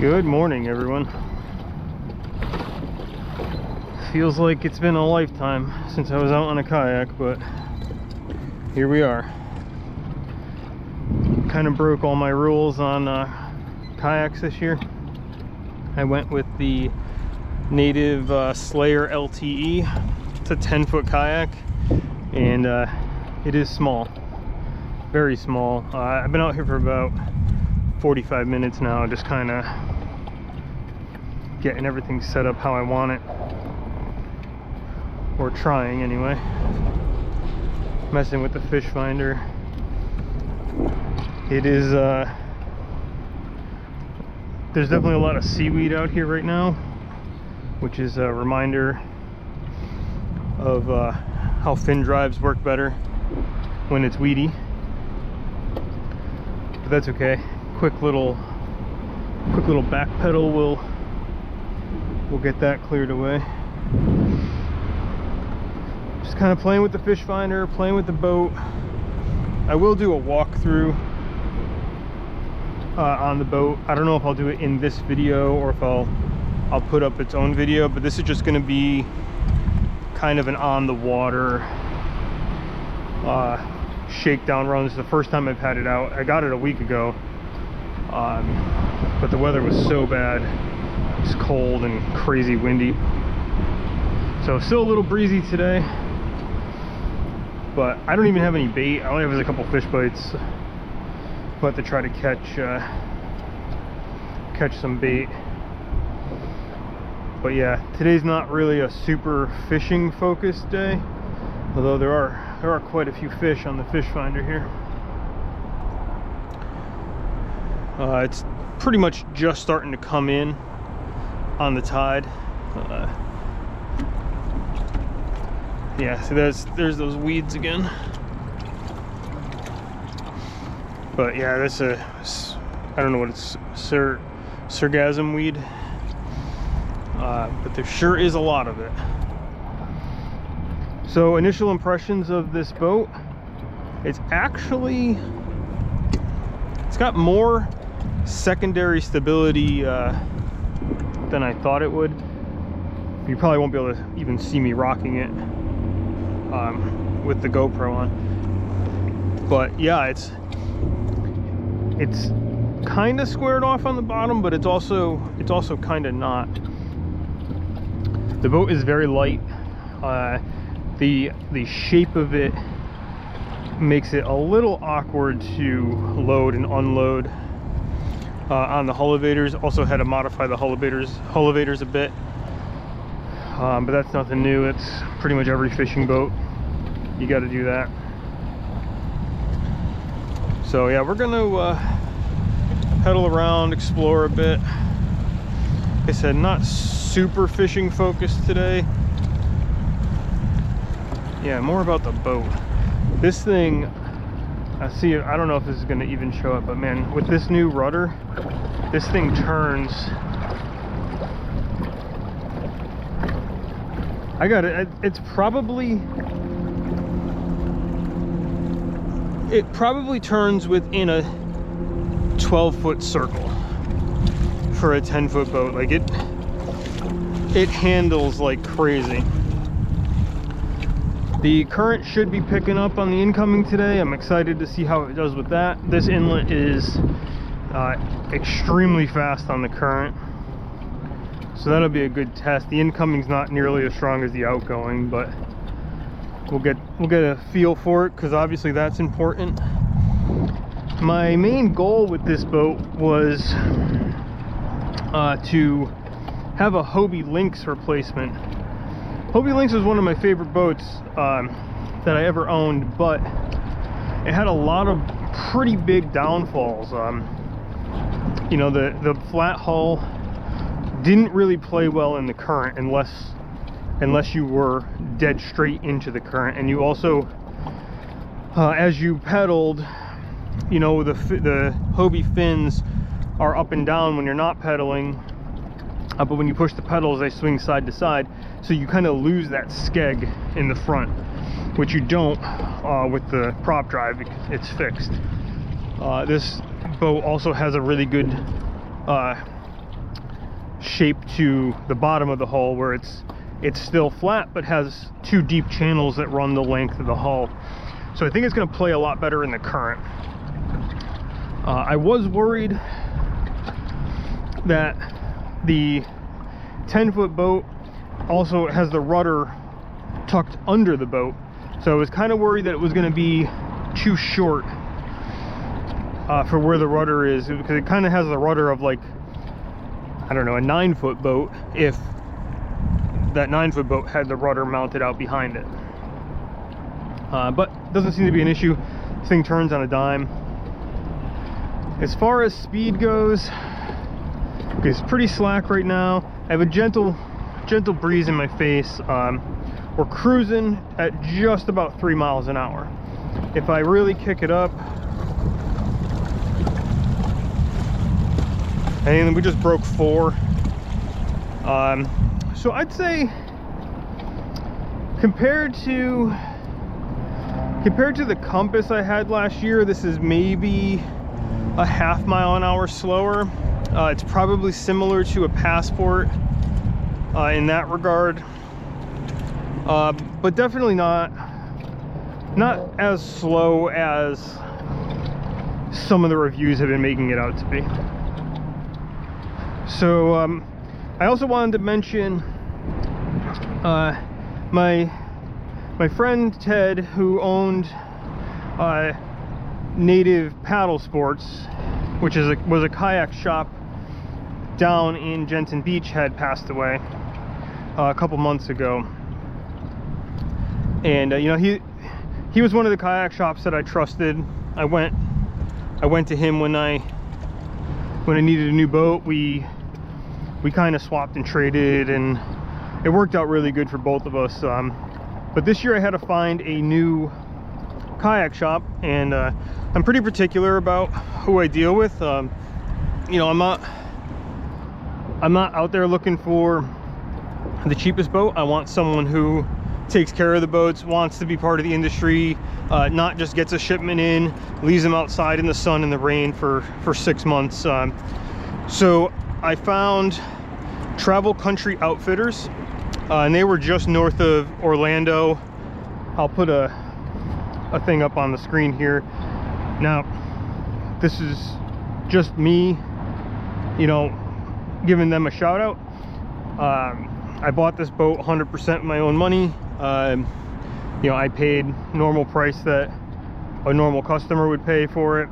Good morning, everyone. Feels like it's been a lifetime since I was out on a kayak, but here we are. Kind of broke all my rules on kayaks this year. I went with the native Slayer LTE. It's a 10-foot kayak, and it is small, very small. I've been out here for about 45 minutes now, just kind of getting everything set up how I want it, or trying anyway. Messing with the fish finder. It is there's definitely a lot of seaweed out here right now, which is a reminder of how fin drives work better when it's weedy, but that's okay. Quick little back pedal will get that cleared away. Just kind of playing with the fish finder, playing with the boat. I will do a walkthrough on the boat. I don't know if I'll do it in this video or if I'll put up its own video, but this is just going to be kind of an on the water shakedown run. This is the first time I've had it out. I got it a week ago, but the weather was so bad. It's cold and crazy windy, so still a little breezy today, but I don't even have any bait. I only have a couple fish bites, but to try to catch some bait. But yeah, today's not really a super fishing focused day, although there are quite a few fish on the fish finder here. It's pretty much just starting to come in on the tide. Yeah, so there's those weeds again. But yeah, that's I don't know what it's, sargassum weed, but there sure is a lot of it. So initial impressions of this boat, it's got more secondary stability than I thought it would. You probably won't be able to even see me rocking it with the GoPro on, but yeah, it's kind of squared off on the bottom, but it's also kind of not. The boat is very light. The shape of it makes it a little awkward to load and unload on the hull elevators. Also had to modify the hull elevators a bit, but that's nothing new. It's pretty much every fishing boat, you got to do that. So yeah, we're gonna pedal around, explore a bit. Like I said, not super fishing focused today. Yeah, more about the boat. This thing, I don't know if this is gonna even show up, but man, with this new rudder, this thing turns. I got it. It probably turns within a 12-foot circle for a 10-foot boat. Like it handles like crazy. The current should be picking up on the incoming today. I'm excited to see how it does with that. This inlet is extremely fast on the current, so that'll be a good test. The incoming's not nearly as strong as the outgoing, but we'll get a feel for it, because obviously that's important. My main goal with this boat was to have a Hobie Lynx replacement. Hobie Lynx was one of my favorite boats that I ever owned, but it had a lot of pretty big downfalls. You know, the flat hull didn't really play well in the current unless you were dead straight into the current, and you also as you pedaled, you know, the Hobie fins are up and down when you're not pedaling, but when you push the pedals they swing side to side, so you kind of lose that skeg in the front, which you don't with the prop drive. It's fixed. This boat also has a really good shape to the bottom of the hull, where it's still flat but has 2 deep channels that run the length of the hull. So I think it's going to play a lot better in the current. I was worried that the 10-foot boat also has the rudder tucked under the boat, so I was kind of worried that it was going to be too short for where the rudder is, because it kind of has the rudder of, like, I don't know, a 9-foot boat, if that 9-foot boat had the rudder mounted out behind it. But doesn't seem to be an issue. This thing turns on a dime. As far as speed goes, it's pretty slack right now. I have a gentle breeze in my face. We're cruising at just about 3 miles an hour. If I really kick it up, and we just broke 4. So I'd say compared to the Compass I had last year, this is maybe a half mile an hour slower. It's probably similar to a Passport in that regard, but definitely not as slow as some of the reviews have been making it out to be. So I also wanted to mention my friend Ted, who owned Native Paddle Sports, which was a kayak shop down in Jensen Beach, had passed away a couple months ago. And you know, he was one of the kayak shops that I trusted. I went to him when I needed a new boat. We kind of swapped and traded, and it worked out really good for both of us. But this year I had to find a new kayak shop, and I'm pretty particular about who I deal with. You know, I'm not out there looking for the cheapest boat. I want someone who takes care of the boats, wants to be part of the industry, not just gets a shipment in, leaves them outside in the sun and the rain for 6 months. So I found Travel Country Outfitters, and they were just north of Orlando. I'll put a thing up on the screen here. Now, this is just me, you know, giving them a shout out. I bought this boat 100% with my own money. You know, I paid normal price that a normal customer would pay for it.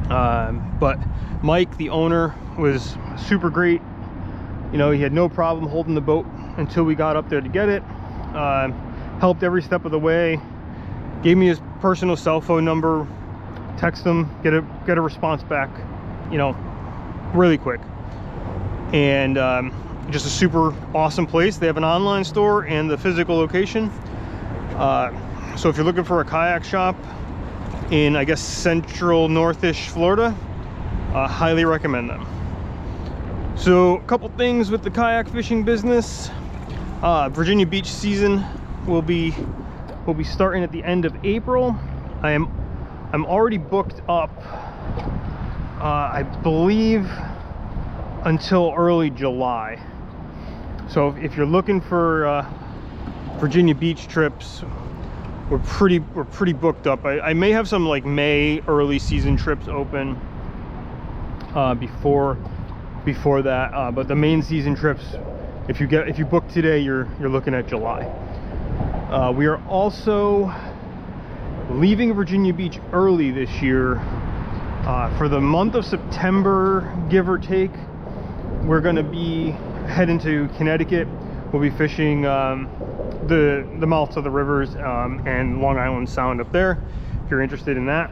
But Mike, the owner, was super great. You know, he had no problem holding the boat until we got up there to get it. Helped every step of the way. Gave me his personal cell phone number. Text him, get a response back, you know, really quick. And just a super awesome place. They have an online store and the physical location. So if you're looking for a kayak shop in, I guess, central northish Florida, highly recommend them. So a couple things with the kayak fishing business. Virginia Beach season will be starting at the end of April. I'm already booked up, I believe, until early July. So if you're looking for Virginia Beach trips, we're pretty booked up. I may have some like May early season trips open before that, but the main season trips, if you book today, you're looking at July. We are also leaving Virginia Beach early this year. For the month of September, give or take, we're going to be heading to Connecticut. We'll be fishing the mouths of the rivers and Long Island Sound up there. If you're interested in that,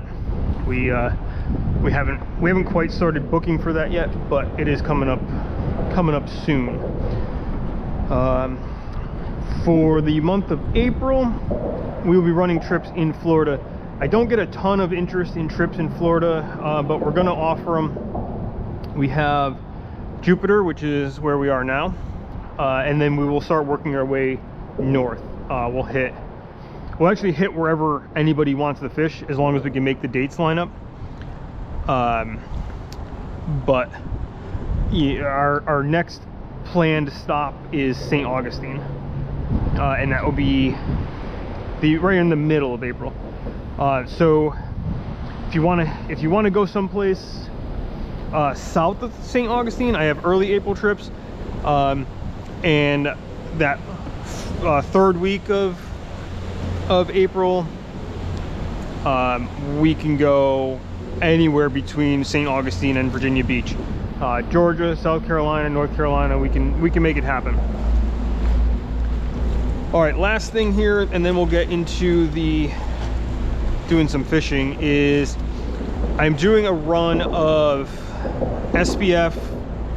we haven't quite started booking for that yet, but it is coming up soon. For the month of April, we will be running trips in Florida. I don't get a ton of interest in trips in Florida, but we're going to offer them. We have Jupiter, which is where we are now, and then we will start working our way north. We'll actually hit wherever anybody wants to fish, as long as we can make the dates line up. But yeah, our next planned stop is St. Augustine, and that will be right in the middle of April. So if you want to go someplace south of St. Augustine, I have early April trips, and that third week of April, we can go anywhere between St. Augustine and Virginia Beach. Georgia, South Carolina, North Carolina, we can make it happen. All right, last thing here, and then we'll get into the doing some fishing, is I'm doing a run of SPF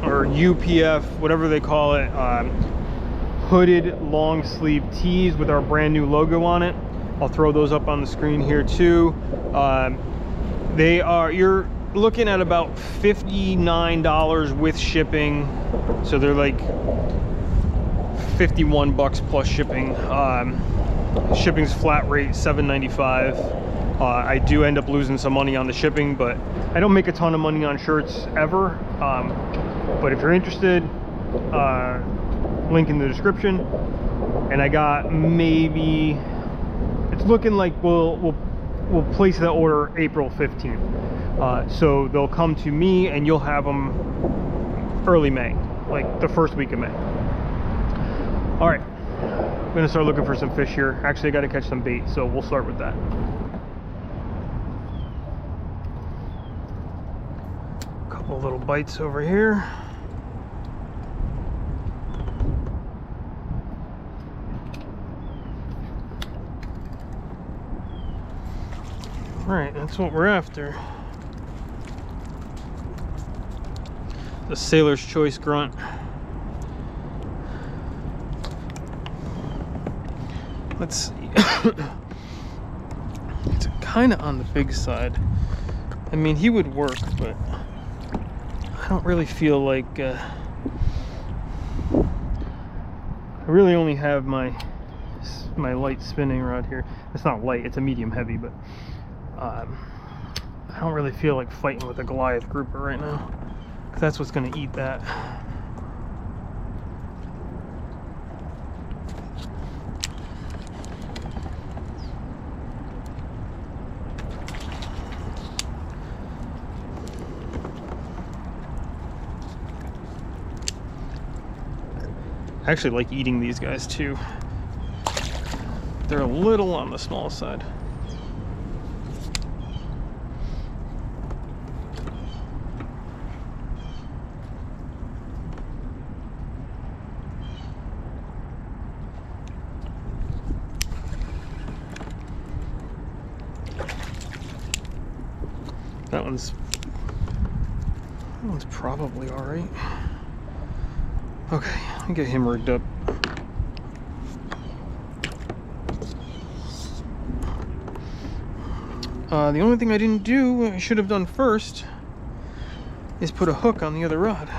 or UPF, whatever they call it, hooded long sleeve tees with our brand new logo on it. I'll throw those up on the screen here too. You're looking at about $59 with shipping, so they're like 51 bucks plus shipping. Shipping's flat rate $7.95. I do end up losing some money on the shipping, but I don't make a ton of money on shirts ever. But if you're interested, link in the description. And I got maybe, it's looking like we'll place that order April 15th. So they'll come to me and you'll have them early May, like the first week of May. All right, I'm gonna start looking for some fish here. Actually, I gotta catch some bait, so we'll start with that. Couple little bites over here. All right, that's what we're after. The Sailor's Choice grunt. Let's see. It's kind of on the big side. I mean, he would work, but I don't really feel like I really only have my light spinning rod here. It's not light, it's a medium heavy, but I don't really feel like fighting with a Goliath grouper right now, because that's what's going to eat that. I actually like eating these guys too. They're a little on the small side. That one's probably all right. Okay, let me get him rigged up. The only thing I didn't do, I should have done first, is put a hook on the other rod.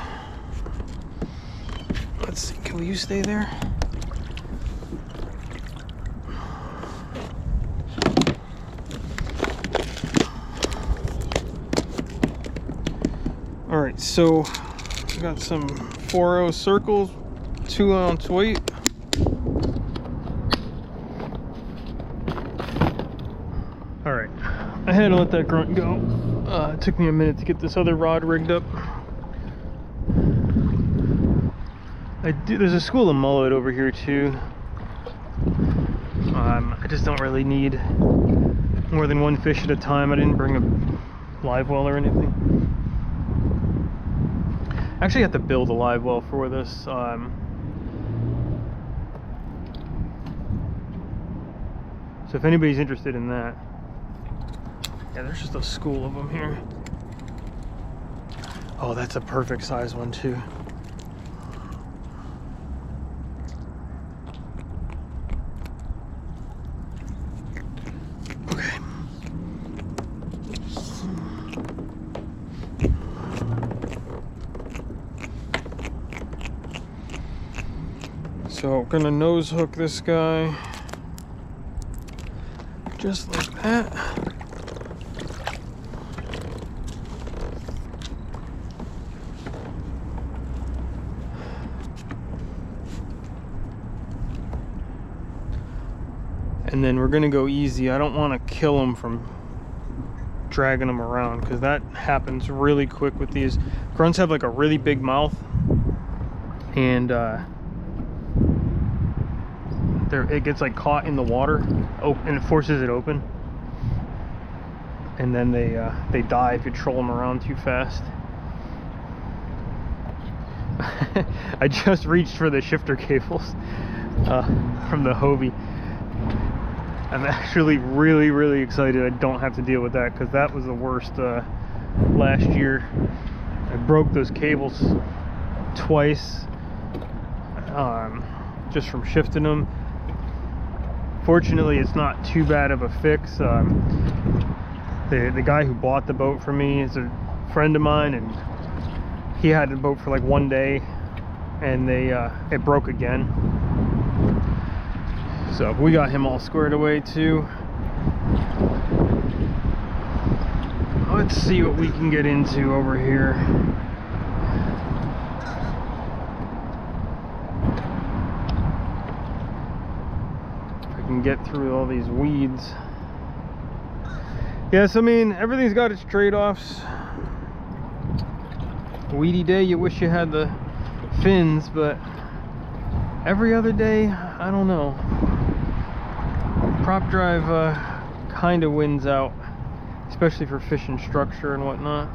Let's see, will you stay there? All right, so I got some 4-0 circles, 2-ounce weight. All right, I had to let that grunt go. It took me a minute to get this other rod rigged up. There's a school of mullet over here too. I just don't really need more than one fish at a time. I didn't bring a live well or anything. I actually have to build a live well for this. So if anybody's interested in that, yeah, there's just a school of them here. Oh, that's a perfect size one too. Okay. So I'm gonna nose hook this guy just like that. And then we're gonna go easy. I don't want to kill them from dragging them around, because that happens really quick with these. Grunts have like a really big mouth, and it gets like caught in the water, and it forces it open, and then they die if you troll them around too fast. I just reached for the shifter cables from the Hobie. I'm actually really excited I don't have to deal with that, because that was the worst last year. I broke those cables twice just from shifting them. Fortunately, it's not too bad of a fix. The guy who bought the boat for me is a friend of mine, and he had the boat for like one day, and it broke again. So we got him all squared away too. Let's see what we can get into over here. If I can get through all these weeds. Yes, I mean, everything's got its trade-offs. Weedy day, you wish you had the fins, but every other day, I don't know. Prop drive kind of wins out, especially for fishing structure and whatnot.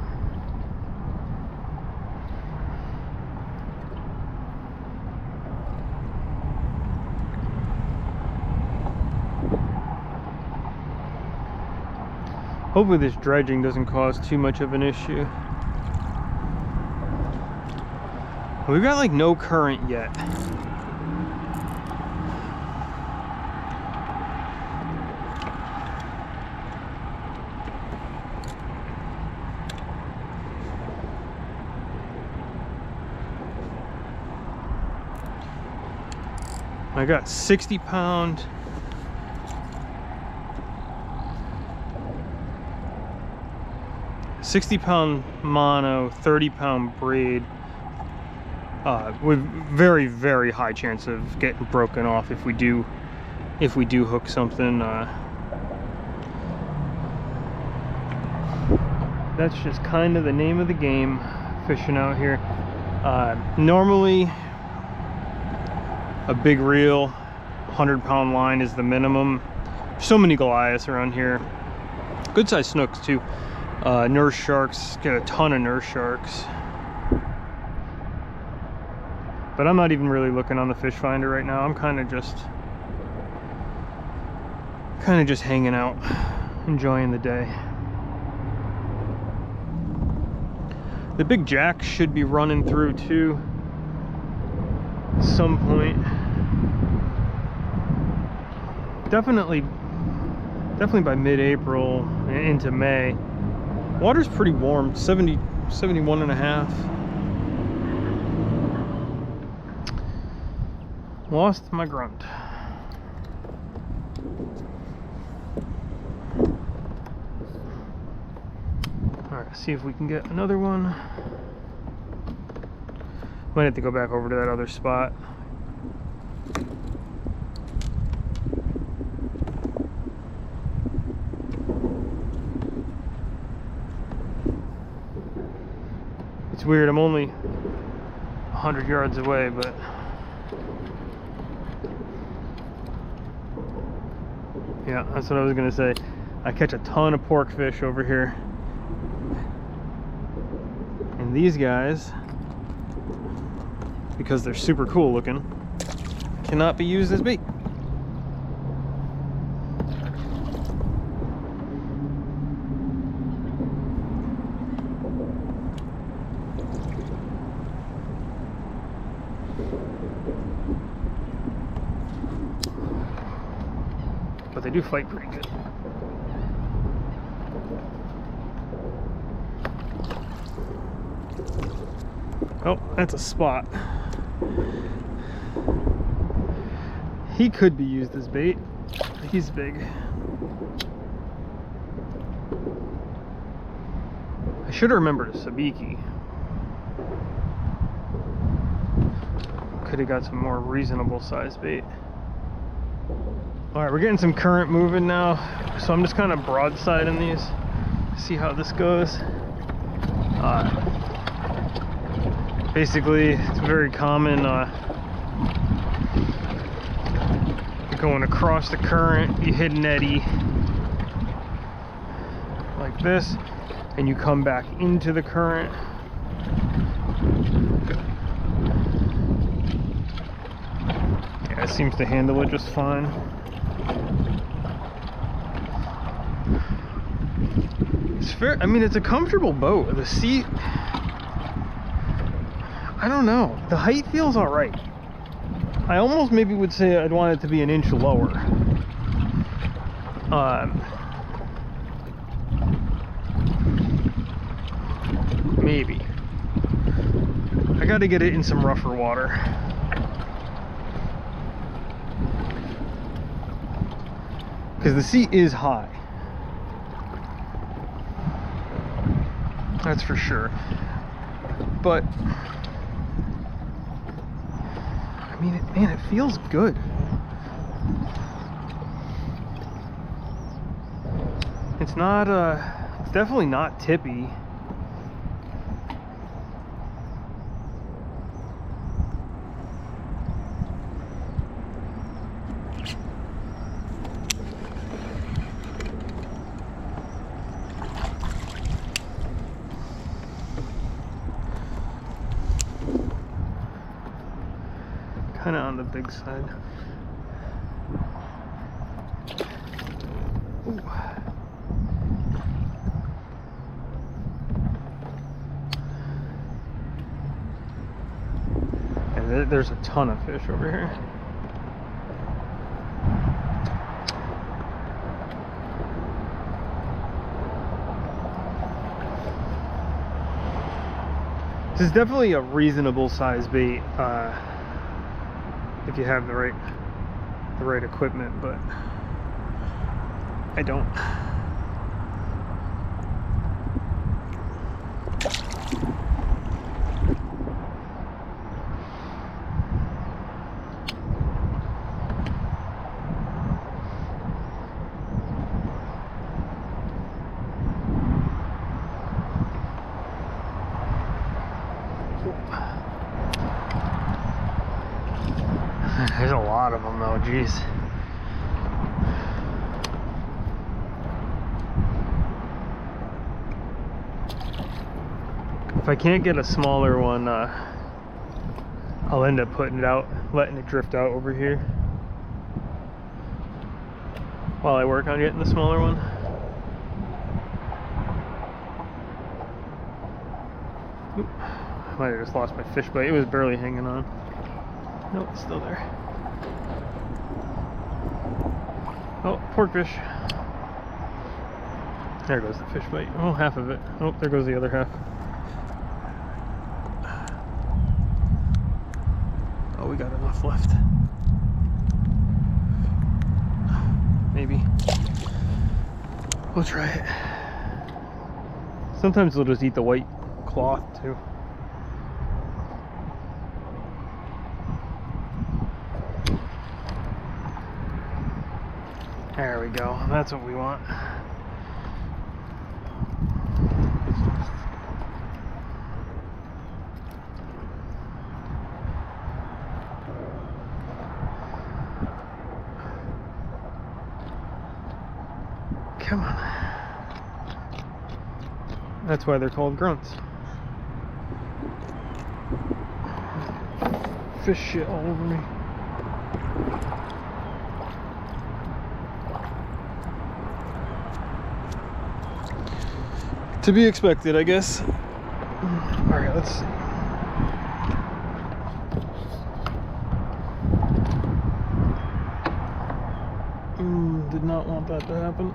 Hopefully this dredging doesn't cause too much of an issue. We've got like no current yet. I got 60-pound mono, 30-pound braid with very high chance of getting broken off if we do hook something. That's just kind of the name of the game fishing out here. Normally a big reel, 100-pound line is the minimum. So many Goliaths around here. Good sized snooks too. Nurse sharks, get a ton of nurse sharks. But I'm not even really looking on the fish finder right now. I'm kind of just hanging out, enjoying the day. The big jack should be running through too at some point. Definitely by mid-April into May. Water's pretty warm, 71 and a half. Lost my grunt. Alright, see if we can get another one. Might have to go back over to that other spot. It's weird, I'm only 100 yards away, but yeah, that's what I was gonna say. I catch a ton of pork fish over here, and these guys, because they're super cool looking, cannot be used as bait. But they do fight pretty good. Oh, that's a spot. He could be used as bait. He's big. I should have remembered a sabiki. Could have got some more reasonable size bait. All right, we're getting some current moving now, so I'm just kind of broadsiding these. See how this goes. Basically, it's very common. You're going across the current, you hit an eddy like this, and you come back into the current. Yeah, it seems to handle it just fine. It's fair. I mean, it's a comfortable boat. The seat, I don't know. The height feels all right. I almost maybe would say I'd want it to be an inch lower. Maybe. I got to get it in some rougher water. Because the seat is high. That's for sure. But I mean, man, it feels good. It's not it's definitely not tippy. Kind of on the big side. Ooh. And there's a ton of fish over here. This is definitely a reasonable size bait. If you have the right equipment, but I don't. There's a lot of them though, geez. If I can't get a smaller one, I'll end up putting it out, letting it drift out over here while I work on getting the smaller one. Oop. I might have just lost my fish bite. It was barely hanging on. Nope, it's still there. Oh, pork fish. There goes the fish bite. Oh, half of it. Oh, there goes the other half. Oh, we got enough left. Maybe. We'll try it. Sometimes they'll just eat the white cloth too. There we go. That's what we want. Come on. That's why they're called grunts. Fish shit all over me. To be expected, I guess. Alright, let's see. Did not want that to happen.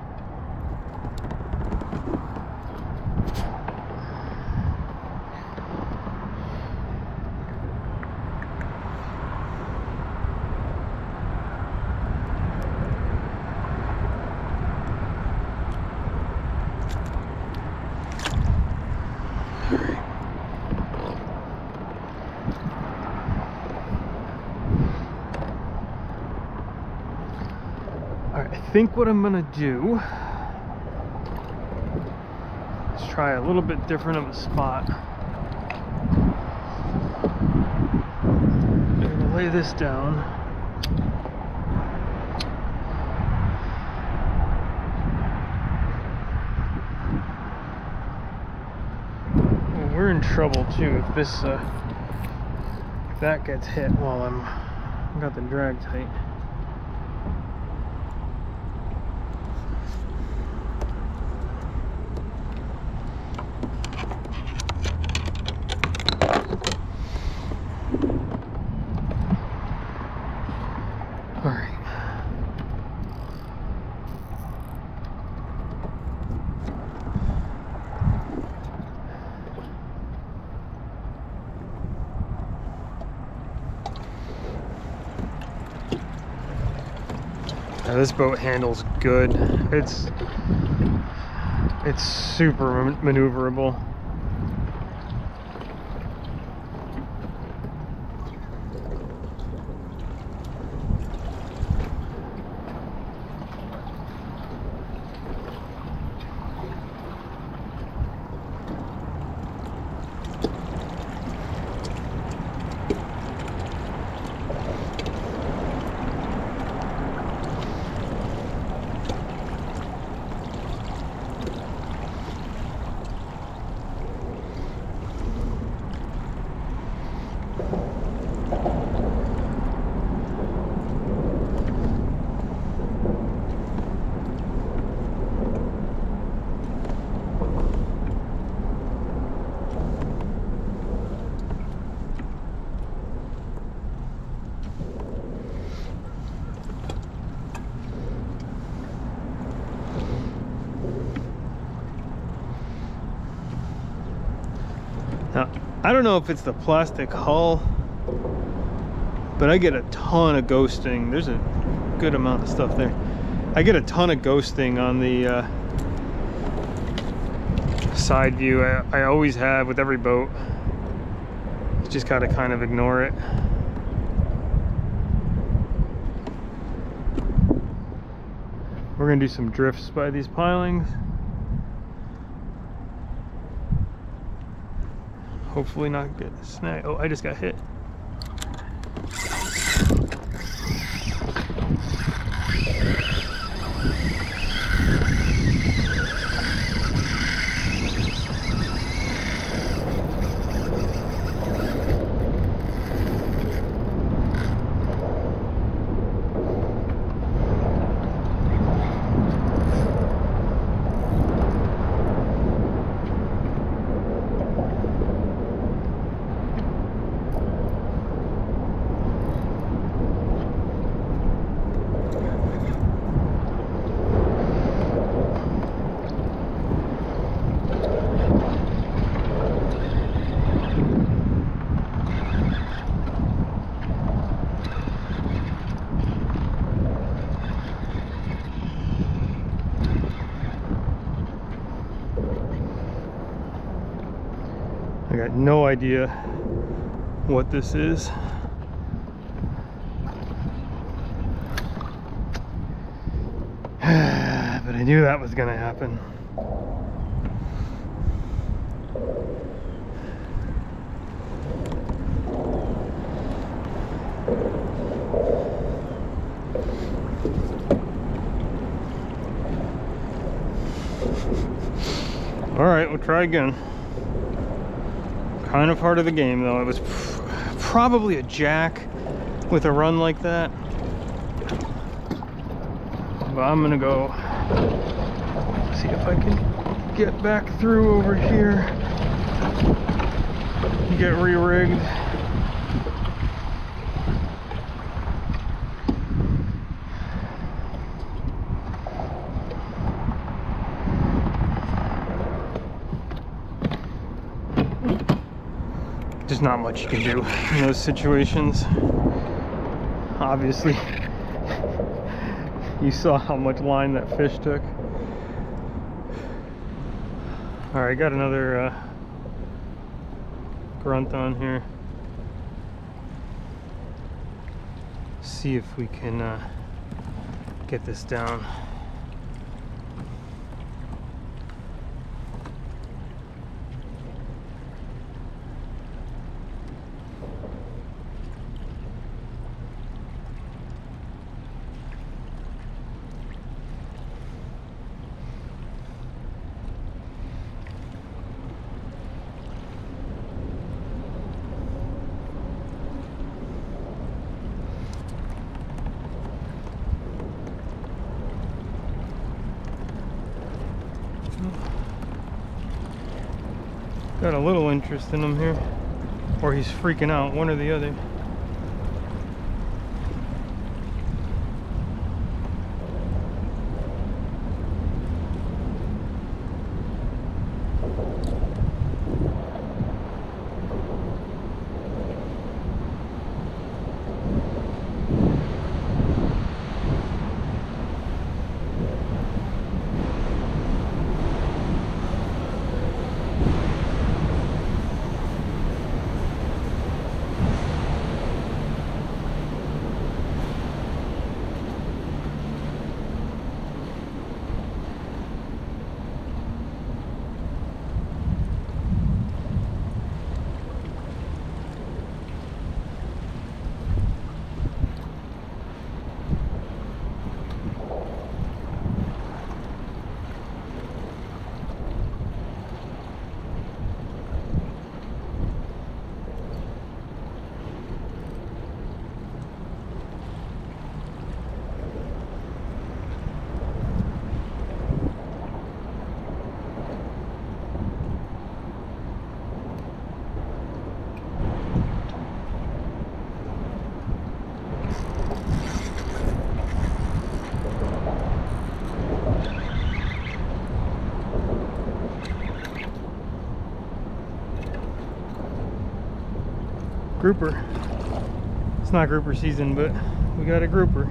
think what I'm gonna do is try a little bit different of a spot. I'm gonna lay this down. Well, we're in trouble too if this if that gets hit while I've got the drag tight. Now, this boat handles good. It's super maneuverable. Now, I don't know if it's the plastic hull, but I get a ton of ghosting. There's a good amount of stuff there. I get a ton of ghosting on the side view. I always have with every boat. You just gotta kind of ignore it. We're gonna do some drifts by these pilings. Hopefully not get snagged. Oh, I just got hit. I got no idea what this is. But I knew that was gonna happen. All right, we'll try again. Kind of part of the game though. It was probably a jack with a run like that. But I'm gonna go see if I can get back through over here, get re-rigged. There's not much you can do in those situations. Obviously, you saw how much line that fish took. All right, got another grunt on here. See if we can get this down. Got a little interest in him here, or he's freaking out, one or the other. Grouper. It's not grouper season, but we got a grouper.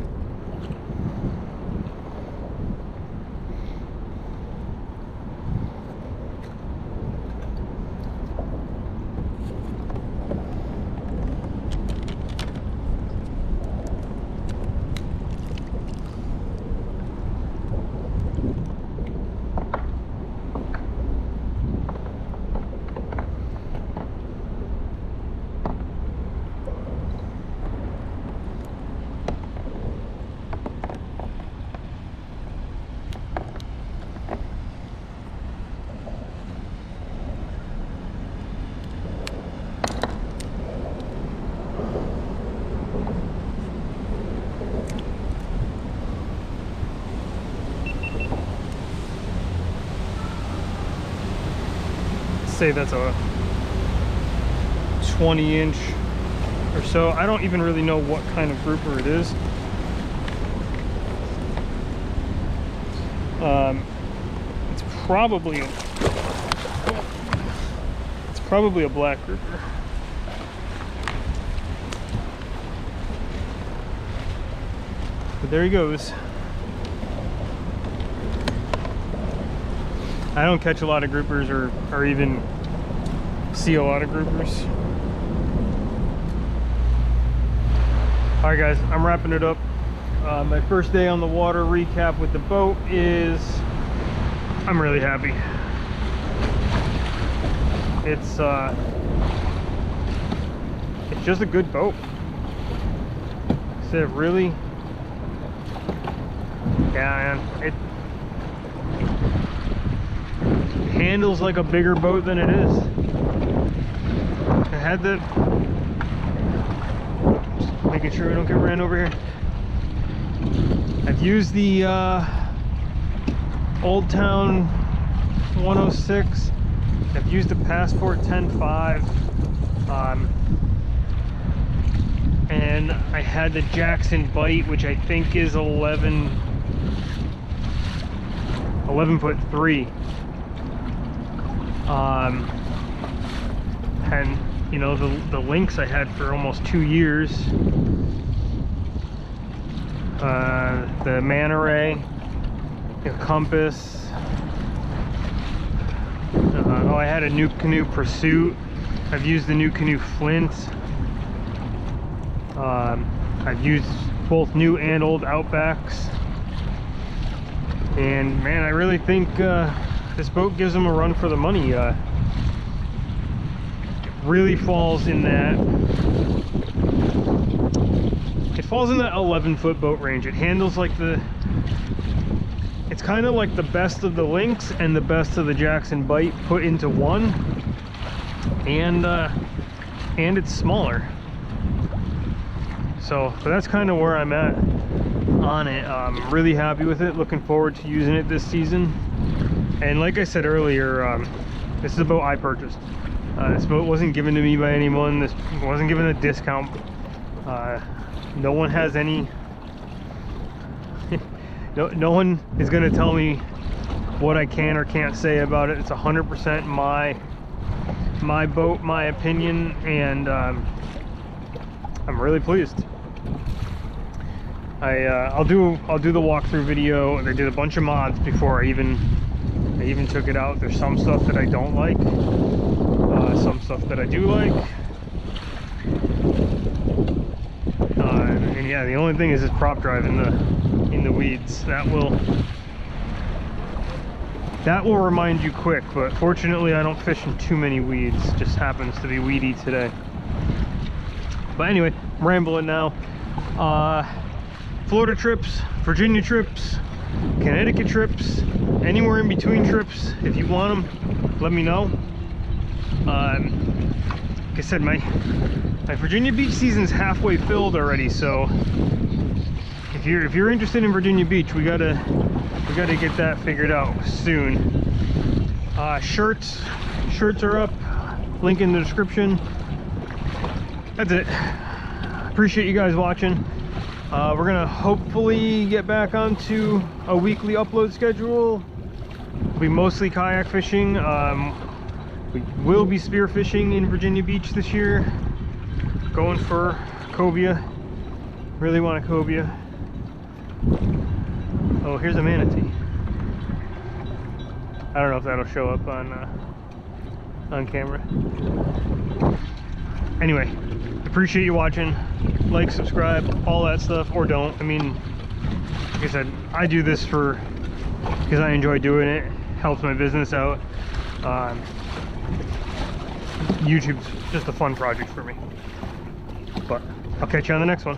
Say that's a 20-inch or so. I don't even really know what kind of grouper it is. It's probably a black grouper. But there he goes. I don't catch a lot of groupers or even see a lot of groupers. Alright guys, I'm wrapping it up. My first day on the water recap with the boat is I'm really happy. It's just a good boat. So it really, yeah, man, it handles like a bigger boat than it is. I had the, just making sure we don't get ran over here. I've used the Old Town 106. I've used the Passport 10.5. And I had the Jackson Bite, which I think is 11'3". And you know, the Lynx I had for almost 2 years. The Manta Ray, the Compass. Oh, I had a New Canoe Pursuit. I've used the New Canoe Flint. I've used both new and old Outbacks. And man, I really think this boat gives them a run for the money. It really falls in that 11-foot boat range. It handles like it's kind of like the best of the Lynx and the best of the Jackson Bite put into one, and it's smaller. So, but that's kind of where I'm at on it. I'm really happy with it, looking forward to using it this season. And like I said earlier, this is a boat I purchased. This boat wasn't given to me by anyone. This wasn't given a discount. No one has any no one is going to tell me what I can or can't say about it. It's 100% my boat, my opinion, and I'm really pleased. I'll do the walkthrough video. I did a bunch of mods before I even took it out. There's some stuff that I don't like, some stuff that I do like, and yeah, the only thing is this prop drive in the weeds. That will remind you quick, but fortunately I don't fish in too many weeds. It just happens to be weedy today. But anyway, I'm rambling now. Florida trips, Virginia trips, Connecticut trips, anywhere in between trips, if you want them, let me know. Like I said, my Virginia Beach season's halfway filled already, so if you're interested in Virginia Beach, we gotta get that figured out soon. Shirts are up, link in the description. That's it. Appreciate you guys watching. We're gonna hopefully get back onto a weekly upload schedule. It'll be mostly kayak fishing. We will be spearfishing in Virginia Beach this year. Going for cobia. Really want a cobia. Oh, here's a manatee. I don't know if that'll show up on camera. Anyway, appreciate you watching. Like, subscribe, all that stuff, or don't. I mean, like I said, I do this because I enjoy doing it. Helps my business out. YouTube's just a fun project for me. But I'll catch you on the next one.